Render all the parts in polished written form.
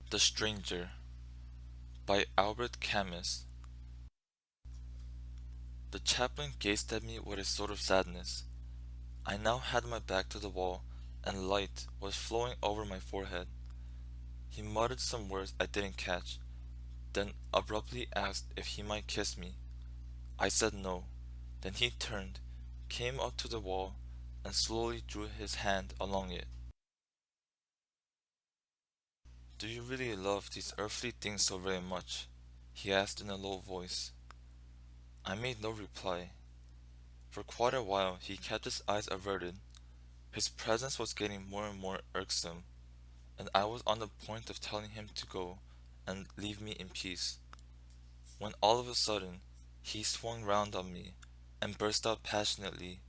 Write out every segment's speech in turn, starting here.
The Stranger by Albert Camus. The chaplain gazed at me with a sort of sadness. I now had my back to the wall, and light was flowing over my forehead. He muttered some words I didn't catch, then abruptly asked if he might kiss me. I said no. Then he turned, came up to the wall, and slowly drew his hand along it. "Do you really love these earthly things so very much?" he asked in a low voice. I made no reply. For quite a while he kept his eyes averted. His presence was getting more and more irksome, and I was on the point of telling him to go and leave me in peace, when all of a sudden he swung round on me and burst out passionately,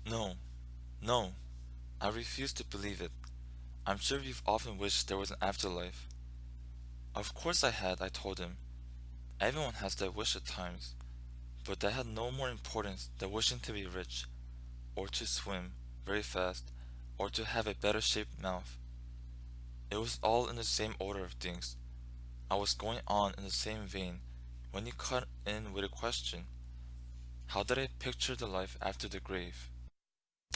"No, no, I refuse to believe it. I'm sure you've often wished there was an afterlife." Of course I had, I told him. Everyone has that wish at times, but that had no more importance than wishing to be rich, or to swim very fast, or to have a better shaped mouth. It was all in the same order of things. I was going on in the same vein when he cut in with a question. How did I picture the life after the grave?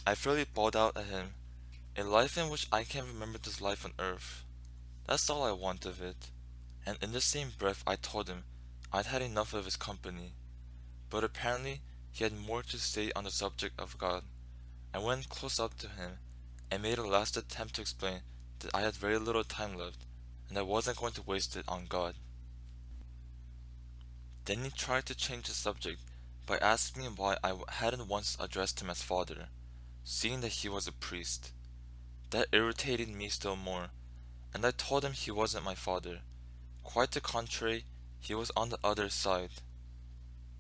I fairly bawled out at him, "A life in which I can remember this life on earth. That's all I want of it." And in the same breath I told him I'd had enough of his company. But apparently he had more to say on the subject of God. I went close up to him and made a last attempt to explain that I had very little time left, and I wasn't going to waste it on God. Then he tried to change the subject by asking me why I hadn't once addressed him as father, seeing that he was a priest. That irritated me still more, and I told him he wasn't my father. Quite the contrary, he was on the other side.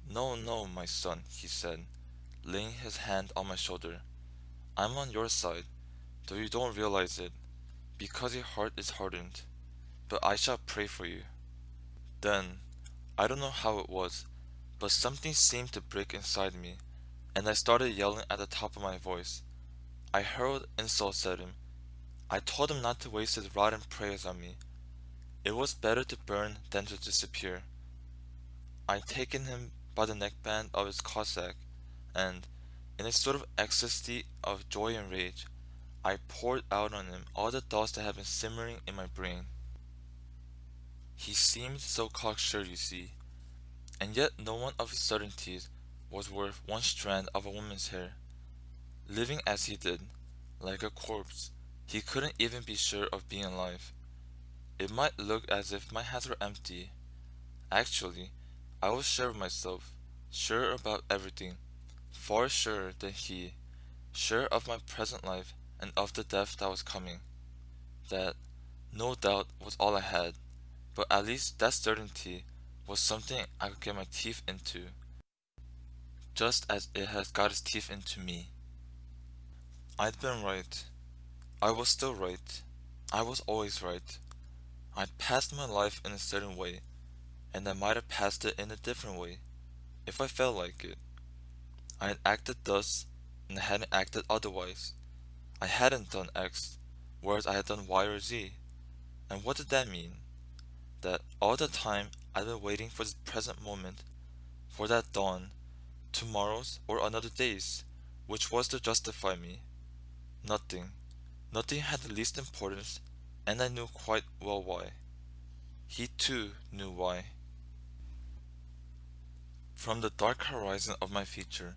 "No, no, my son," he said, laying his hand on my shoulder. "I'm on your side, though you don't realize it, because your heart is hardened. But I shall pray for you." Then, I don't know how it was, but something seemed to break inside me, and I started yelling at the top of my voice. I hurled insults at him. I told him not to waste his rotten prayers on me. It was better to burn than to disappear. I'd taken him by the neckband of his Cossack, and, in a sort of ecstasy of joy and rage, I poured out on him all the thoughts that had been simmering in my brain. He seemed so cocksure, you see, and yet no one of his certainties was worth one strand of a woman's hair. Living as he did, like a corpse, he couldn't even be sure of being alive. It might look as if my hands were empty. Actually, I was sure of myself, sure about everything, far surer than he, sure of my present life and of the death that was coming. That, no doubt, was all I had, but at least that certainty was something I could get my teeth into, just as it has got its teeth into me. I'd been right. I was still right. I was always right. I'd passed my life in a certain way, and I might have passed it in a different way, if I felt like it. I had acted thus, and I hadn't acted otherwise. I hadn't done X, whereas I had done Y or Z. And what did that mean? That all the time I'd been waiting for this present moment, for that dawn, tomorrow's or another day's, which was to justify me. Nothing. Nothing had the least importance, and I knew quite well why. He too knew why. From the dark horizon of my future,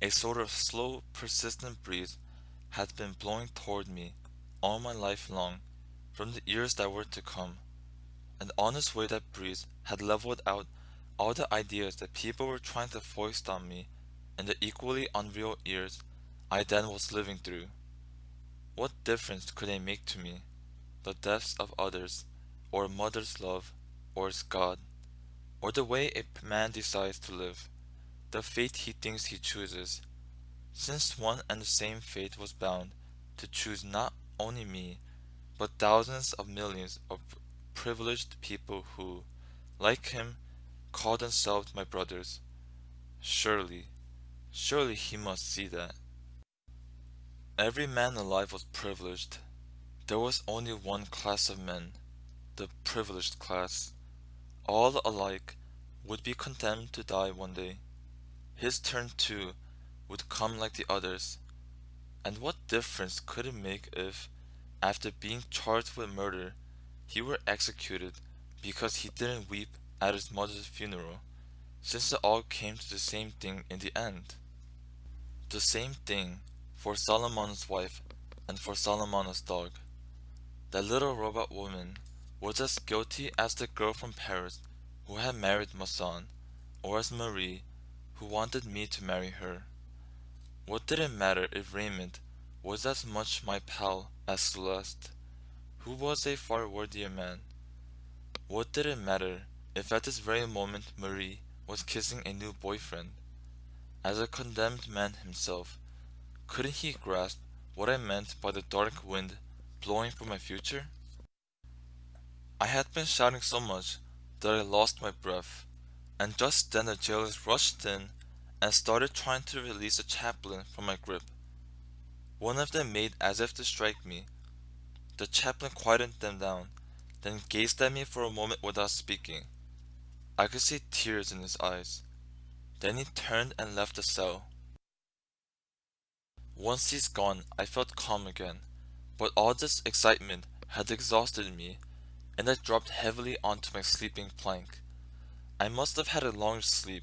a sort of slow, persistent breeze had been blowing toward me all my life long, from the years that were to come, and on its way that breeze had leveled out all the ideas that people were trying to foist on me in the equally unreal years I then was living through. What difference could they make to me? The deaths of others, or a mother's love, or its God, or the way a man decides to live, the fate he thinks he chooses, since one and the same fate was bound to choose not only me, but thousands of millions of privileged people who, like him, call themselves my brothers. Surely, surely he must see that. Every man alive was privileged, There was only one class of men, the privileged class. All alike would be condemned to die one day. His turn, too, would come like the others. And what difference could it make if, after being charged with murder, he were executed because he didn't weep at his mother's funeral, since it all came to the same thing in the end? The same thing for Solomon's wife and for Solomon's dog. That little robot woman was as guilty as the girl from Paris who had married Masson, or as Marie, who wanted me to marry her. What did it matter if Raymond was as much my pal as Celeste, who was a far worthier man? What did it matter if at this very moment Marie was kissing a new boyfriend? As a condemned man himself, couldn't he grasp what I meant by the dark wind blowing for my future? I had been shouting so much that I lost my breath, and just then the jailers rushed in and started trying to release the chaplain from my grip. One of them made as if to strike me. The chaplain quieted them down, then gazed at me for a moment without speaking. I could see tears in his eyes. Then he turned and left the cell. Once he's gone, I felt calm again, but all this excitement had exhausted me, and I dropped heavily onto my sleeping plank. I must have had a long sleep,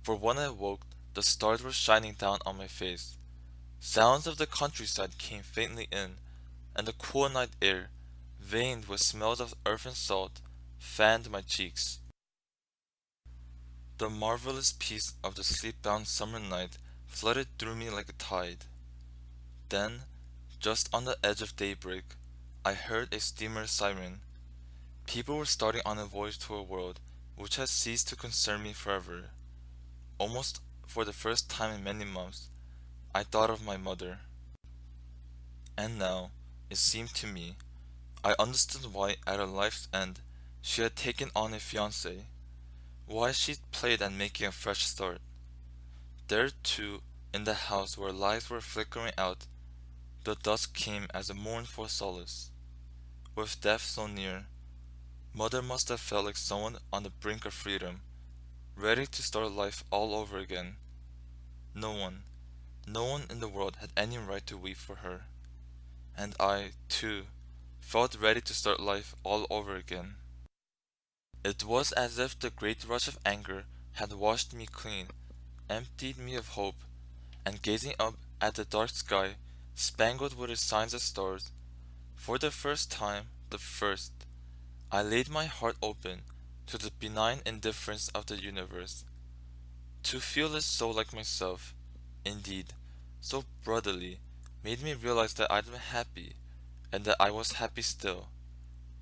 for when I woke, the stars were shining down on my face. Sounds of the countryside came faintly in, and the cool night air, veined with smells of earth and salt, fanned my cheeks. The marvelous peace of the sleep-bound summer night flooded through me like a tide. Then, just on the edge of daybreak, I heard a steamer's siren. People were starting on a voyage to a world which had ceased to concern me forever. Almost for the first time in many months, I thought of my mother. And now, it seemed to me, I understood why at her life's end she had taken on a fiancé, why she'd played at making a fresh start. There too, in the house where lights were flickering out, the dusk came as a mournful solace. With death so near, mother must have felt like someone on the brink of freedom, ready to start life all over again. No one, no one in the world had any right to weep for her. And I, too, felt ready to start life all over again. It was as if the great rush of anger had washed me clean, emptied me of hope, and gazing up at the dark sky, spangled with its signs of stars, for the first time, the first, I laid my heart open to the benign indifference of the universe. To feel it so like myself, indeed, so brotherly, made me realize that I'd been happy, and that I was happy still.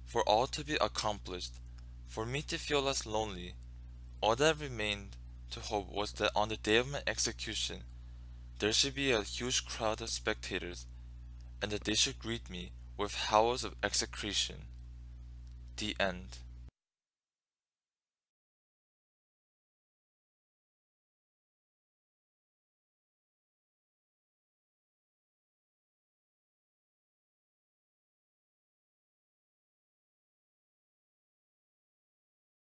For all to be accomplished, for me to feel less lonely, all that remained to hope was that on the day of my execution, there should be a huge crowd of spectators, and that they should greet me with howls of execration. The end.